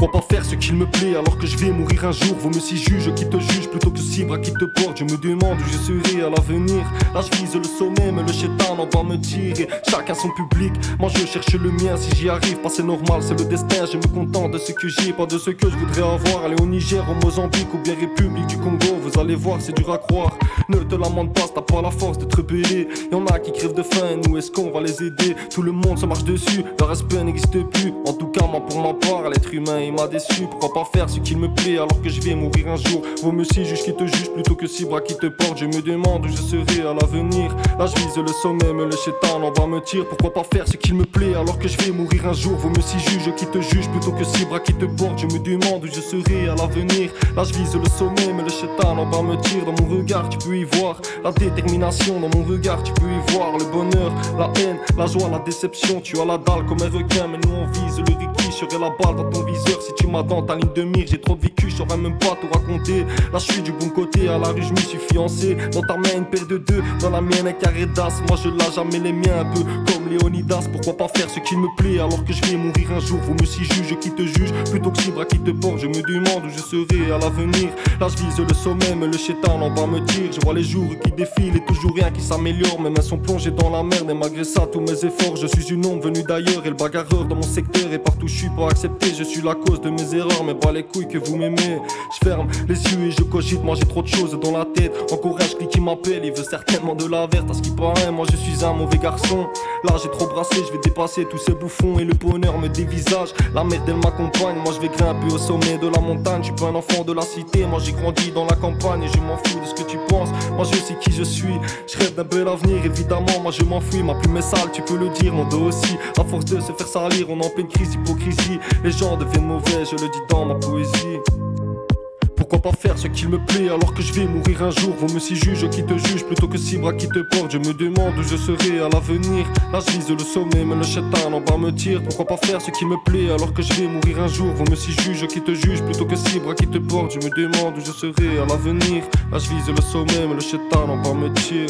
Pourquoi pas faire ce qu'il me plaît alors que je vais mourir un jour? Vaut mieux si juge qui te juge plutôt que si bras qui te porte. Je me demande où je serai à l'avenir. Là je vise le sommet mais le chétan en va me tirer. Chacun son public, moi je cherche le mien. Si j'y arrive pas c'est normal, c'est le destin. Je me contente de ce que j'ai, pas de ce que je voudrais avoir. Aller au Niger, au Mozambique ou bien République du Congo. Vous allez voir c'est dur à croire. Ne te lamente pas, t'as pas la force de te rebeller. Y'en a qui crèvent de faim, nous est-ce qu'on va les aider? Tout le monde se marche dessus, le respect n'existe plus. En tout cas moi pour ma part, l'être humain il m'a déçu. Pourquoi pas faire ce qu'il me plaît alors que je vais mourir un jour? Vaut mieux si juge qui te juge plutôt que si bras qui te porte. Je me demande où je serai à l'avenir. Là je vise le sommet mais le chétan en bas me tire. Pourquoi pas faire ce qu'il me plaît alors que je vais mourir un jour? Vaut mieux si juge qui te juge plutôt que si bras qui te porte. Je me demande où je serai à l'avenir. Là je vise le sommet mais le chétan en bas me tire. Dans mon regard tu peux y voir la détermination, dans mon regard tu peux y voir le bonheur, la haine, la joie, la déception. Tu as la dalle comme un requin mais nous on vise le Ricky. J'aurai la balle dans ton viseur si tu m'as dans ta ligne de mire. J'ai trop vécu, je saurais même pas tout raconter. Là je suis du bon côté, à la rue je me suis fiancé. Dans ta main une paire de deux, dans la mienne un carré d'as. Moi je lâche jamais les miens, un peu comme Léonidas. Pourquoi pas faire ce qu'il me plaît alors que je vais mourir un jour? Vaut mieux si juge qui te juge plutôt que si bras qui te porte. Je me demande où je serai à l'avenir. Là je vise le sommet mais le chétan en bas me tire. Je vois les jours qui défilent et toujours rien qui s'améliore. Mes mains sont plongées dans la merde et malgré ça tous mes efforts. Je suis une ombre venue d'ailleurs et le bagarreur dans mon secteur. Et partout je suis pas accepté, je suis la cause de mes erreurs. Mais pas les couilles que vous m'aimez. Je ferme les yeux et je cogite, moi j'ai trop de choses dans la tête. Encore un clic qui m'appelle, il veut certainement de la verte. À ce qui paraît, moi je suis un mauvais garçon. Là j'ai trop brassé, je vais dépasser tous ces bouffons. Et le bonheur me dévisage, la merde elle m'accompagne. Moi je vais grimper au sommet de la montagne. Je suis pas un enfant de la cité, moi j'ai grandi dans la campagne. Et je m'en fous de ce que tu penses, moi je sais qui je suis. Je rêve d'un bel avenir, évidemment, moi je m'enfuis. Ma plume est sale, tu peux le dire, mon dos aussi. À force de se faire salir, on est en pleine crise d'hypocrisie. Les gens deviennent mauvais, je le dis dans ma poésie. Pourquoi pas faire ce qu'il me plaît alors que je vais mourir un jour? Vaut mieux si juge qui te juge plutôt que si bras qui te porte. Je me demande où je serai à l'avenir. Là je vise le sommet mais le chétan en bas me tire. Pourquoi pas faire ce qu'il me plaît alors que je vais mourir un jour? Vaut mieux si juge qui te juge plutôt que si bras qui te porte. Je me demande où je serai à l'avenir. Là je vise le sommet mais le chétan en bas me tire.